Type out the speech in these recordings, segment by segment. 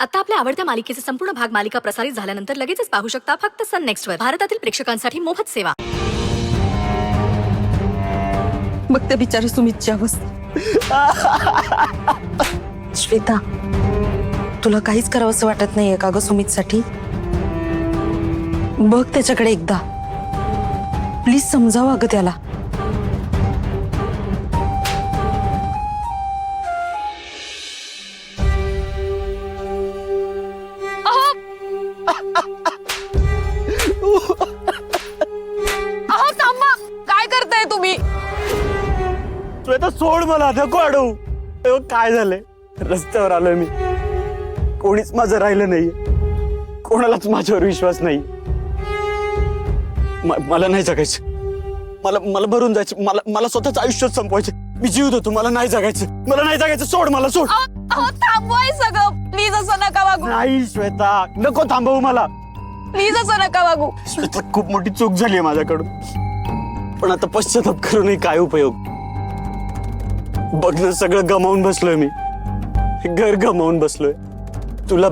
आता आपल्या आवडत्या मालिकेचे संपूर्ण भाग मालिका प्रसारित झाल्यानंतर लगेचच पाहू शकता फक्त सन नेक्स्ट वर. भारतातील प्रेक्षकांसाठी मोफत सेवा. बघ त्या बिचारी सुमितची अवस्था. श्वेता, तुला काहीच करावंसं वाटत नाहीये का ग सुमितसाठी? बघ त्याच्याकडे एकदा, प्लीज समजावं अगं त्याला. थांबा, काय करताय तुम्ही? श्वेता सोड मला, नको अडवू. काय झालंय? रस्त्यावर आलोय मी, कोणीच माझं राहिलं नाहीये, कोणालाच माझ्यावर विश्वास नाही. मला नाही जगायचं, मला भरून जायचं, मला स्वतःच आयुष्य संपवायचं. मी जीव देतो, मला नाही जगायचं, सोड मला, सोड. थांबवाय सगळं, प्लीज असं नका वागू. नाही श्वेता, नको थांबवू मला. प्लीज असं नका वागू. श्वेता, खूप मोठी चूक झाली माझ्याकडून, पण आता पश्चाताप करूनही काय उपयोग? बघ ना, सगळं गमावून बसलोय मी, घर गमावून बसलोय, तुला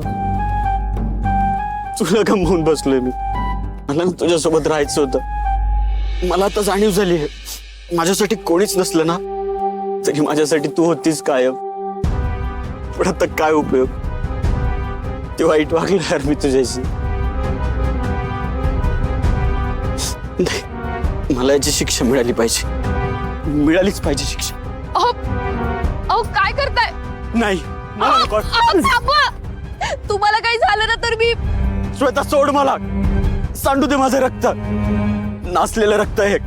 गमावून बसलोय मी. मला ना तुझ्यासोबत राहायचं होतं. मला आता जाणीव झाली आहे, माझ्यासाठी कोणीच नसलं ना तरी माझ्यासाठी तू होतीस कायम. पण आता काय उपयोग? ते वाईट वागलं यार मी तुझ्याशी. नाही, मला याची शिक्षा मिळाली पाहिजे, मिळालीच पाहिजे शिक्षा. अहो काय करताय? नाही, मला नको. थांबा, तुम्हाला काही झालं ना तर मी. श्वेता सोड मला, सांडू दे माझं रक्त, नासलेलं रक्त आहे.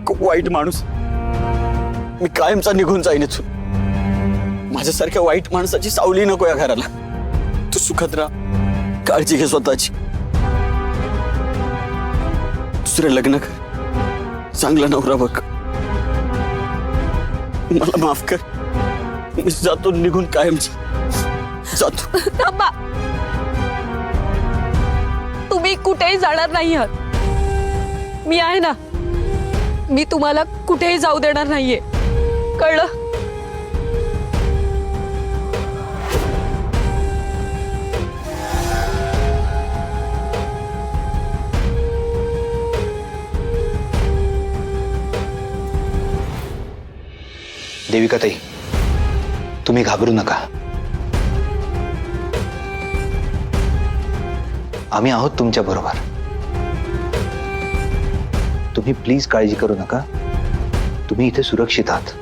खूप वाईट माणूस मी, कायमचा निघून जाईन इथून. माझ्यासारख्या वाईट माणसाची सावली नको या घराला. तू सुखत राहा, काळजी घे स्वतःची. दुसरं लग्न कर, चांगला नवरा बघ. मला माफ कर, मी जातो निघून कायमचा जातो. थांबा, तुम्ही कुठेही जाणार नाही आहात. मी आहे ना, मी तुम्हाला कुठेही जाऊ देणार नाहीये, कळलं? देविका ताई, तुम्ही घाबरू नका, आम्ही आहोत तुमच्या बरोबर. तुम्ही प्लीज काळजी करू नका, तुम्ही इथे सुरक्षित आहात.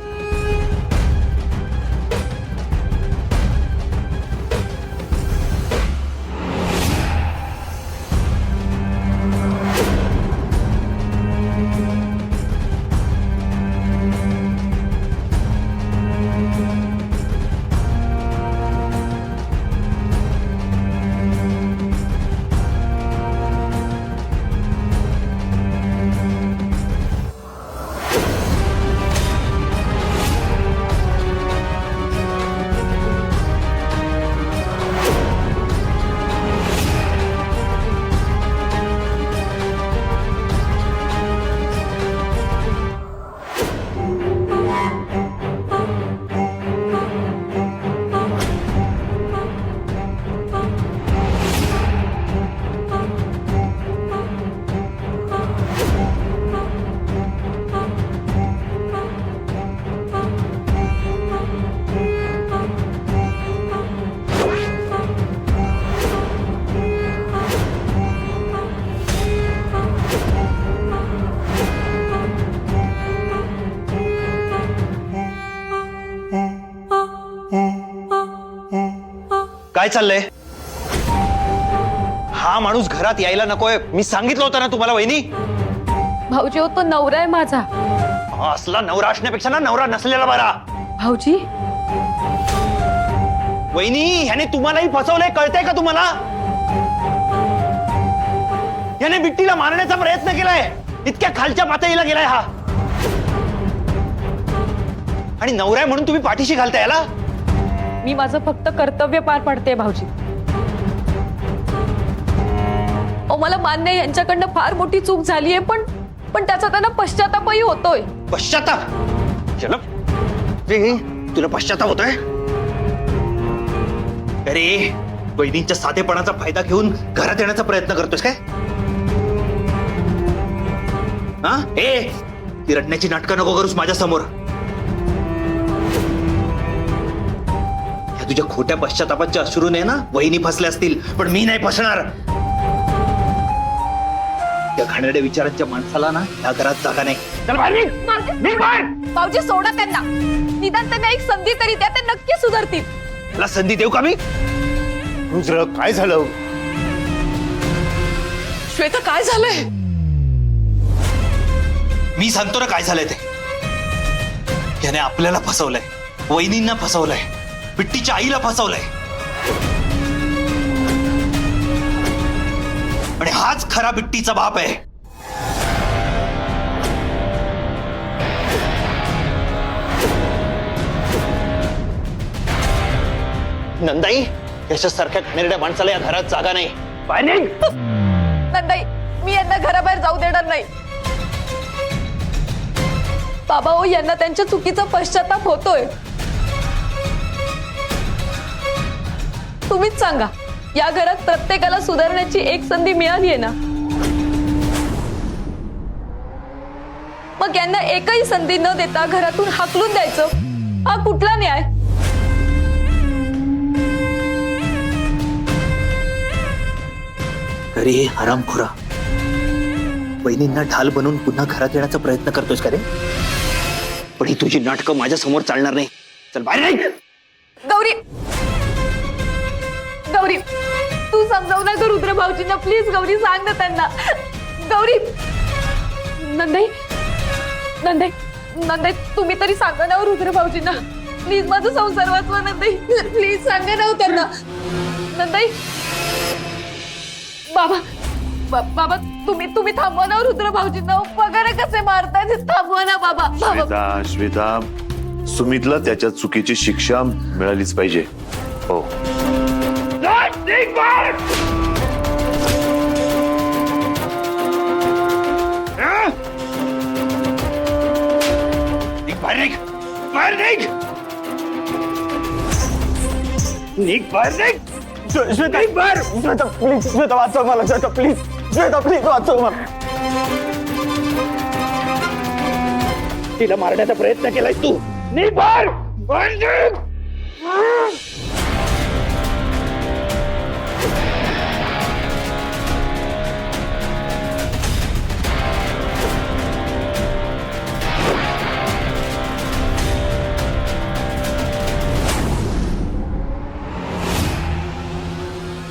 काय चाललंय? हा माणूस घरात यायला नकोय, मी सांगितलं होतं ना तुम्हाला. वहिनी, भाऊजी, हो तो नवरा आहे माझा. असला नवरा असण्यापेक्षा ना नवरा नसलेला बरा. भाऊजी, वहिनी, ह्याने तुम्हालाही फसवलंय, कळतंय का तुम्हाला? याने बिट्टीला मारण्याचा प्रयत्न केलाय, इतक्या खालच्या पातळीला गेलाय हा. आणि नवरा आहे म्हणून तुम्ही पाठीशी घालताय याला? मी माझं फक्त कर्तव्य पार पाडते भाऊजी. मला मान्य आहे यांच्याकडनं फार मोठी चूक झाली आहे, पण त्याचा त्यांना पश्चातापही होतोय. पश्चाताप? तुला पश्चाताप होतोय? अरे वहिनींच्या साधेपणाचा फायदा घेऊन घरात येण्याचा प्रयत्न करतोस काय? हा ए ती रडण्याची नाटकं नको करूस माझ्या समोर. तुझ्या खोट्या पश्चातापाच्या अश्रूने ना वहिनी फसल्या असतील, पण मी नाही फसणार. त्या घाणेरड्या विचारांच्या माणसाला ना या घरात जागा नाही. चल बाहेर निघ बाहेर. भाऊजी सोडा त्यांना, निदान त्यांना एक संधी तरी द्या, ते नक्की सुधारतील. मला संधी देऊ का मी? रुद्र काय झालं? श्वेता काय झालंय? मी सांगतो ना काय झालंय ते. याने आपल्याला फसवलंय, वहिनींना फसवलंय, बिट्टीच्या आईला फसवलंय. आणि हाच खरा बिट्टीचा बाप आहे. नंदाई, याच्यासारख्या घाणेरड्या माणसाला या घरात जागा नाही. नंदाई, मी यांना घराबाहेर जाऊ देणार नाही. बाबा हो, यांना त्यांच्या चुकीचा पश्चाताप होतोय. तुम्हीच सांगा, या घरात प्रत्येकाला सुधारण्याची एक संधी मिळाली आहे ना? मग यांना एकही संधी न देता घरातून हाकलून द्यायचं, हा कुठला न्याय? अरे हरामखोरा, बहिणींना ढाल बनवून पुन्हा घरात येण्याचा प्रयत्न करतोस का रे? पण ही तुझी नाटकं माझ्या समोर चालणार नाही. चल बाहेर नाही. गौरी, गौरी तू समजावू ना ग रुद्र भाऊजींना, प्लीज. गौरी सांग ना त्यांना. गौरी, नंदाई, नंदाई, नंदाई तुम्ही तरी सांगा ना रुद्र भाऊजींना, प्लीज. माझा संसार वाचवा नंदाई, प्लीज सांगा ना त्यांना. नंदाई, बाबा, बाबा तुम्ही थांबवा ना रुद्र भाऊजींना. वगैरे कसे मारताय, थांबवा ना बाबा. श्वेता, श्वेता, सुमितला त्याच्या चुकीची शिक्षा मिळालीच पाहिजे. हो. श्वेता प्लीज, श्वेता वाचव मला. श्वेता प्लीज, श्वेता प्लीज वाचव मला. तिला मारण्याचा प्रयत्न केलाय तू. निघ बाहेर.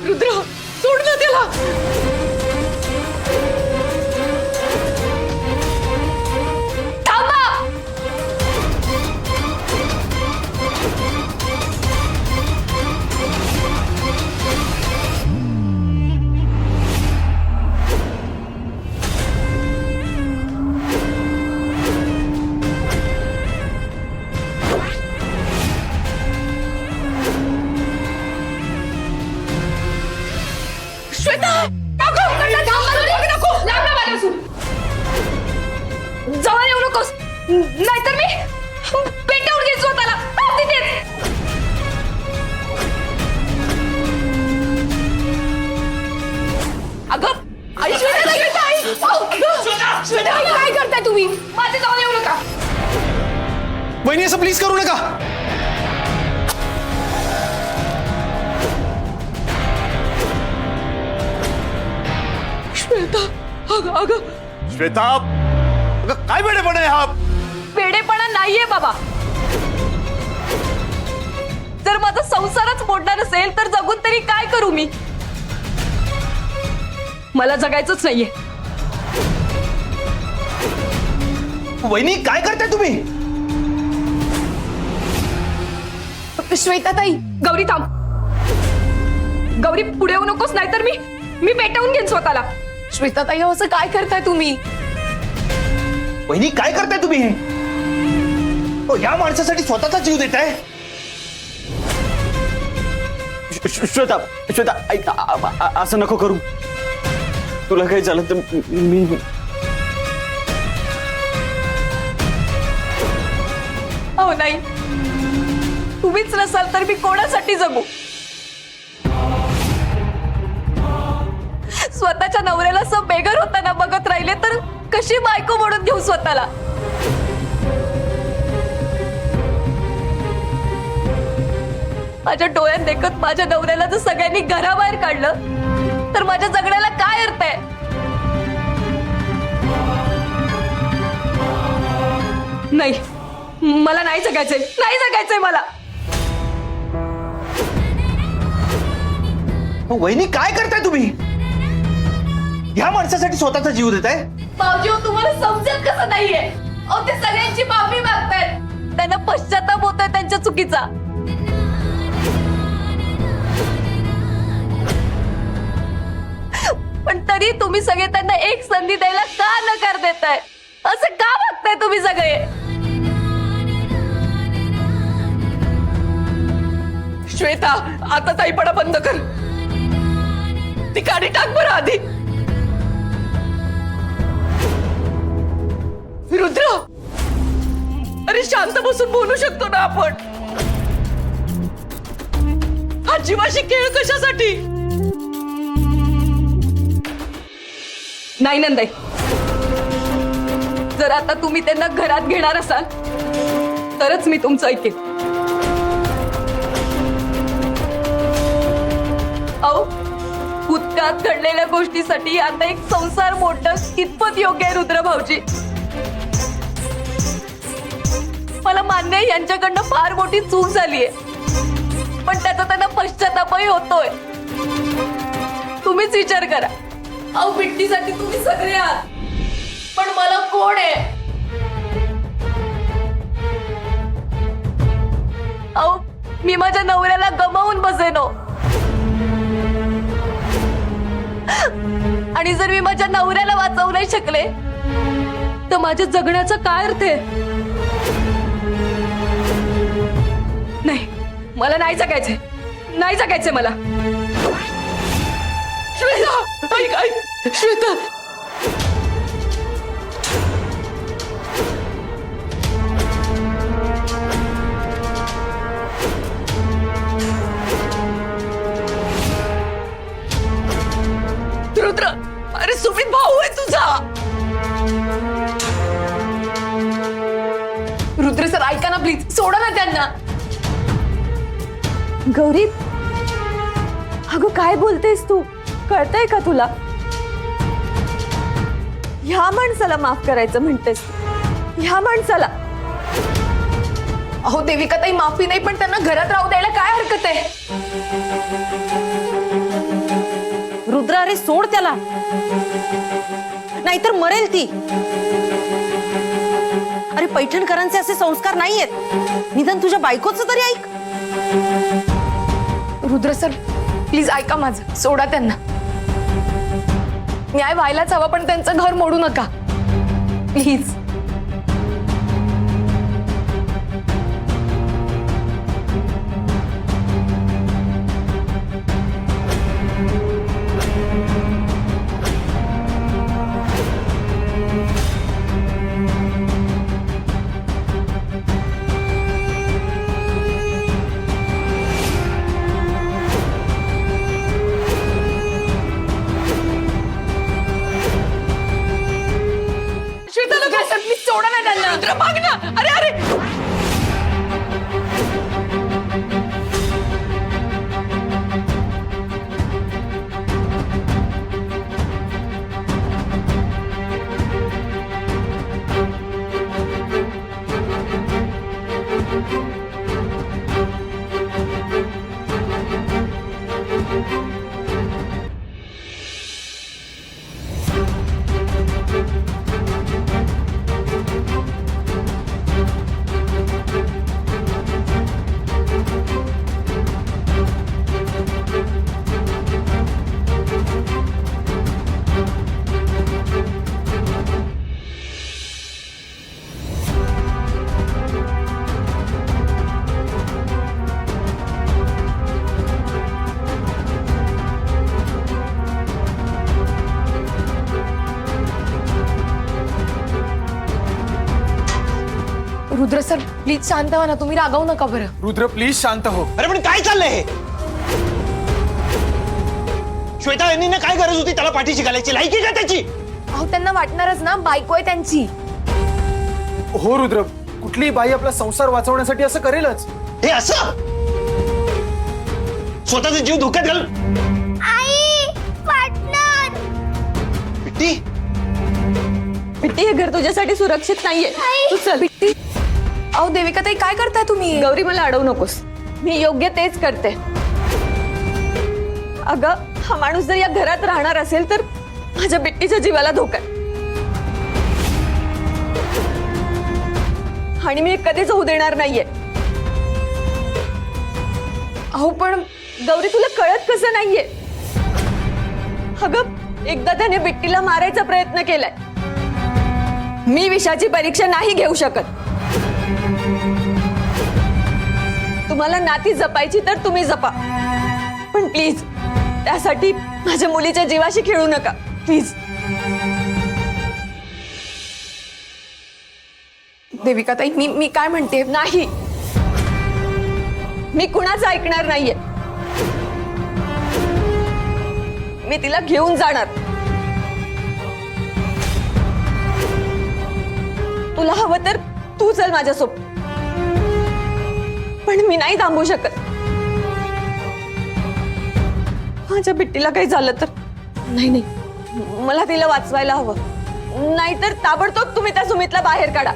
रुद्र, सोड ना त्याला. थांबा. श्वेता, जवळ येऊ नकोस, नाहीतर मी पेटवून घेईन स्वतःला. अगं आई, श्वेता काय करताय तुम्ही? माझ्या जवळ येऊ नका. वहिनी असं प्लीज करू नका. श्वेता, अगं श्वेता, अगं काय वेडेपणा आहे हा? वेडेपणा नाहीये बाबा. जर माझा संसारच मोडणार असेल तर जगून तरी काय करू मी? मला जगायचंच नाहीये. वहिनी काय करताय तुम्ही? श्वेता ताई, गौरी थांब. गौरी पुढे येऊ नकोस, नाहीतर मी पेटवून घेईन स्वतःला. श्वेता ताई, असं काय करताय तुम्ही? वहिनी काय करताय तुम्ही हे? या माणसासाठी स्वतःचा जीव देताय? श्वेता, श्वेता ऐक, असं नको करू. तुला काही झालं तर मी हो नाही, तुम्हीच नसाल तर मी कोणासाठी जगू? स्वतःच्या नवऱ्याला असं बेघर होताना बघत राहिले तर कशी बायको म्हणून घेऊ स्वतःला? माझ्या डोळ्यात देखत माझ्या नवऱ्याला जर सगळ्यांनी घराबाहेर काढलं तर माझ्या जगण्याला काय अर्थ आहे? नाही, मला नाही जगायचंय, नाही जगायचंय मला. वहिनी काय करताय तुम्ही? ह्या माणसासाठी स्वतःचा जीव देताय? भाऊजी, तुम्हाला समजत कसं नाहीये? अहो, ते सगळ्यांची माफी मागतायत. त्यांना पश्चाताप होतोय त्यांच्या चुकीचा. पण तरी तुम्ही सगळे त्यांना एक संधी द्यायला का नकार देताय? असं का वागताय तुम्ही सगळे? श्वेता, आता ताईपणा बंद कर. ती काढी टाक बरं आधी. रुद्र, अरे शांत बसून बोलू शकतो ना आपण? हा जीवाशी खेळ कशासाठी? नाही नंदाई, जर आता तुम्ही त्यांना घरात घेणार असाल तरच मी तुमचं ऐकेन. अहो, भूतकाळात घडलेल्या गोष्टीसाठी आता एक संसार मोडणं कितपत योग्य आहे रुद्र भाऊजी? मला मान्य आहे यांच्याकडनं फार मोठी चूक झालीये, पण त्याचा त्यांना पश्चातापही होतोय. तुम्हीच विचार करा. अहो, बिट्टीसाठी तुम्ही सगळे आहात, पण मला कोण आहे? अहो, मी माझ्या नवऱ्याला गमावून बसेनो, आणि जर मी माझ्या नवऱ्याला वाचवू नाही शकले तर माझ्या जगण्याचा काय अर्थ आहे? नाही, मला नाही जगायचंय, नाही जगायचंय मला. श्वेता, ऐक ऐक, श्वेता. रुद्र, अरे सुमित भाऊ आहे तुझा. रुद्र सर, ऐका ना प्लीज, सोडा ना त्यांना. गौरी, अगं काय बोलतेस तू? कळतंय का तुला? ह्या माणसाला माफ करायचं म्हणतेस? ह्या माणसाला? अहो देविका ताई, माफी नाही, पण त्यांना घरात राहू द्यायला काय हरकत आहे? रुद्र, अरे सोड त्याला, नाहीतर मरेल ती. अरे पैठणकरांचे असे संस्कार नाहीयेत, निदान तुझ्या बायकोचं तरी ऐक. रुद्र सर, प्लीज ऐका माझं, सोडा त्यांना. न्याय व्हायलाच हवा, पण त्यांचं घर मोडू नका प्लीज. सोडा ना त्यांना. रुद्र, माग ना. अरे अरे, रुद्र सर, प्लीज शांत व्हा ना, तुम्ही रागावू नका बरं. रुद्र, प्लीज शांत हो. अरे पण काय चाललंय हे? श्वेता यांनी काय गरज होती त्याला पाठीशी घालायची? लायकी का त्याची? अहो त्यांना वाटणारच ना, बायको आहे त्यांची. हो रुद्र, कुठलीही बाई आपला संसार वाचवण्यासाठी असं करेलच. हे असं स्वतःचा जीव धोक्यात घाल. बिट्टी, पिट्टी, हे घर तुझ्यासाठी सुरक्षित नाहीये. तू चल. पिट्टी, अहो देविका ताई काय करताय तुम्ही? गौरी मला अडवू नकोस, मी योग्य तेच करते. अगं हा माणूस जर या घरात राहणार असेल तर माझ्या बिट्टीच्या जीवाला धोका आहे. आणि मी हे कधीच होऊ देणार नाहीये. अहो पण गौरी तुला कळत कसं नाहीये? अगं एकदा त्याने बिट्टीला मारायचा प्रयत्न केलाय. मी विषाची परीक्षा नाही घेऊ शकत. तुम्हाला नाती जपायची तर तुम्ही जपा, पण प्लीज त्यासाठी माझ्या मुलीच्या जीवाशी खेळू नका प्लीज. देविका ताई, मी काय म्हणते, नाही मी कुणाचं ऐकणार नाहीये. मी तिला घेऊन जाणार. तुला हवं तर तू चल माझ्यासोबत, पण मी नाही थांबू शकत. माझ्या बिट्टीला काही झालं तर? नाही, मला तिला वाचवायला हवं. नाहीतर ताबडतोब तुम्ही त्या सुमितला बाहेर काढा.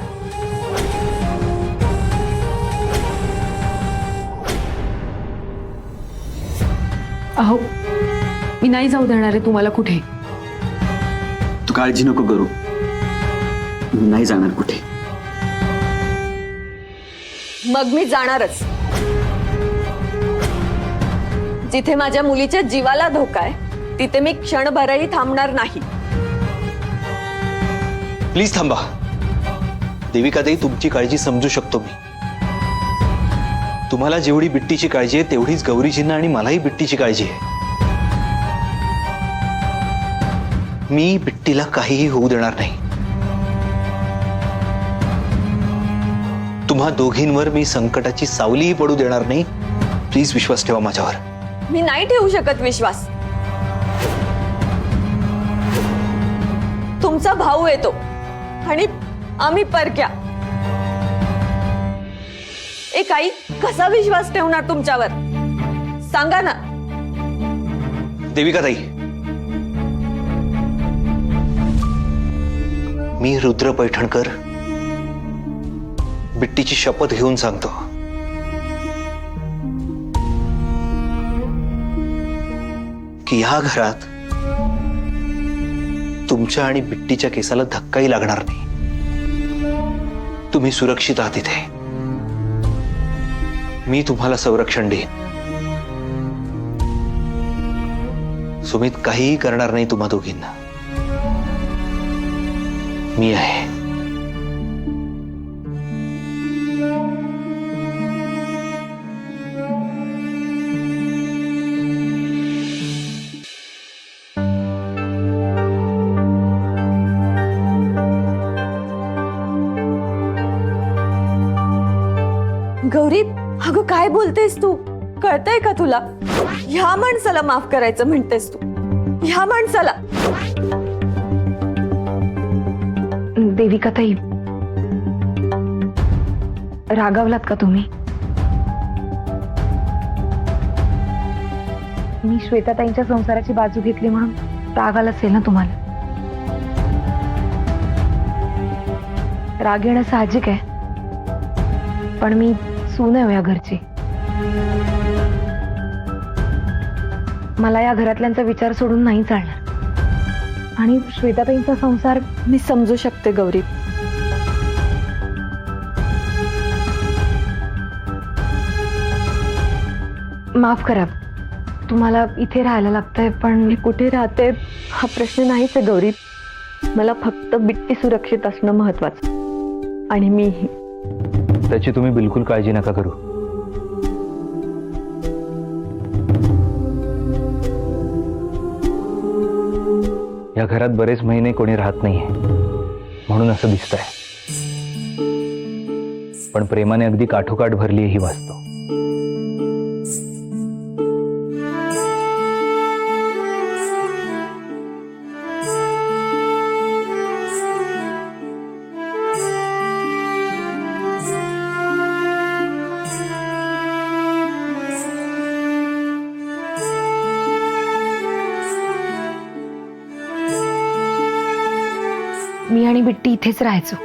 अहो मी नाही जाऊ देणार आहे तुम्हाला कुठे. तू काळजी नको करू, नाही जाणार कुठे. मग मी जाणारच. जिथे माझ्या मुलीच्या जीवाला धोका आहे तिथे मी क्षणभरही थांबणार नाही. प्लीज थांबा. देविका ताई, तुमची काळजी समजू शकतो मी. तुम्हाला जेवढी बिट्टीची काळजी आहे तेवढीच गौरीजींना आणि मलाही बिट्टीची काळजी आहे. मी बिट्टीला काहीही होऊ देणार नाही. तुम्हा दोघींवर मी संकटाची सावलीही पडू देणार नाही. प्लीज विश्वास ठेवा माझ्यावर. मी नाही ठेवू शकत विश्वास. तुमचा भाऊ येतो आणि आम्ही परक्या. एक आई कसा विश्वास ठेवणार तुमच्यावर, सांगा ना. देविका ताई, मी रुद्र पैठणकर बिट्टीची शपथ घेऊन सांगतो की या घरात तुमच्या आणि बिट्टीच्या केसाला धक्काही लागणार नाही. तुम्ही सुरक्षित आहात इथे. मी तुम्हाला संरक्षण देईन. सुमित काहीही करणार नाही तुम्हा दोघींना. मी आहे. गौरी, अगं काय बोलतेस तू? कळतंय का तुला? ह्या माणसाला माफ करायचं म्हणतेस तू? ह्या माणसाला? देविका ताई, रागावलात का तुम्ही? मी श्वेताताईंच्या संसाराची बाजू घेतली म्हणून राग आला असेल ना तुम्हाला? राग येणं साहजिक आहे, पण मी सून आहे या घरची. मला या घरातल्यांचा विचार सोडून नाही चालणार. आणि श्वेताताईंचा संसार मी समजू शकते गौरी. माफ करा, तुम्हाला इथे राहायला लागतंय, पण मी कुठे राहते हा प्रश्न नाहीच आहे गौरी. मला फक्त बिट्टी सुरक्षित असणं महत्वाचं. आणि मीही. त्याची तुम्ही बिलकुल काळजी नका करू. या घरात बरेच महिने कोणी राहत नाहीये म्हणून असं दिसतंय, पण प्रेमाने अगदी काठोकाठ भरली ही वास्तव. आणि बिट्टी इथेच राहायचो.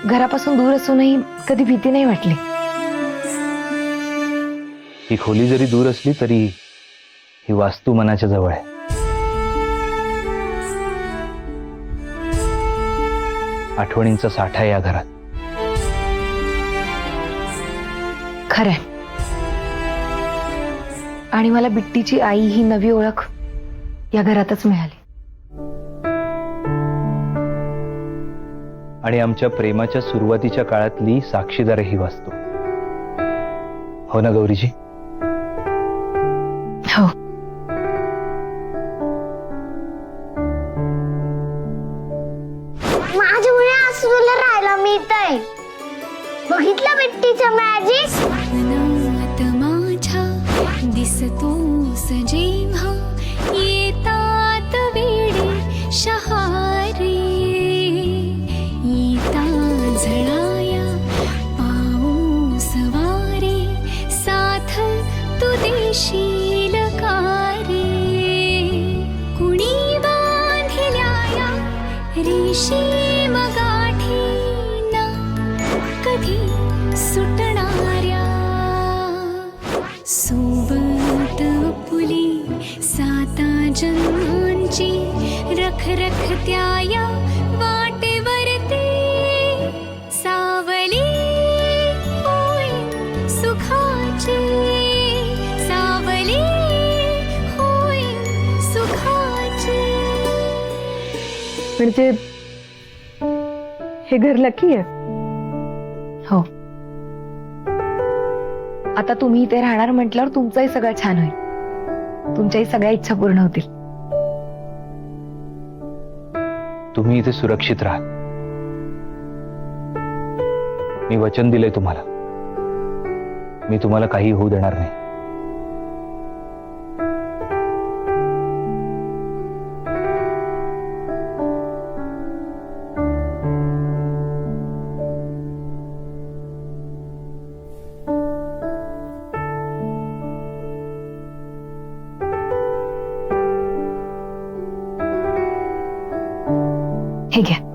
घरापासून दूर असूनही कधी भीती नाही वाटली. ही खोली जरी दूर असली तरी ही वास्तू मनाच्या जवळ आहे. आठवणींचा साठा आहे या घरात. खरंय. आणि मला बिट्टीची आई ही नवी ओळख या घरातच मिळाली. आणि आमच्या प्रेमाच्या सुरुवातीच्या काळातली साक्षीदार ही वास्तू. हो ना गौरीजी? हो. माझ्यामुळे आसरूला राहायला मिळतंय. बघितलं बिट्टीचं मॅजिक. माझा दिसतोस जेव्हा येतात वेडे शहारे, येता झळाया पाऊस वारे, साथ तू देशील का रे. कुणी बांधिल्या या रेशीम गाठीना कधी सुटणाऱ्या, सोबत फुली साता जन्मांची रख रख त्या या वाटेवरती. सावली होय सुखाची, सावली होय सुखाची. म्हणजे हे घर लकी आहे. हो. आता तुम्ही इथे राहणार म्हटल्यावर तुमचंही सगळं छान होईल. तुमच्याही सगळ्या इच्छा पूर्ण होतील. तुम्ही इथे सुरक्षित राहा. मी वचन दिलंय तुम्हाला. मी तुम्हाला काही होऊ देणार नाही. हे घ्या.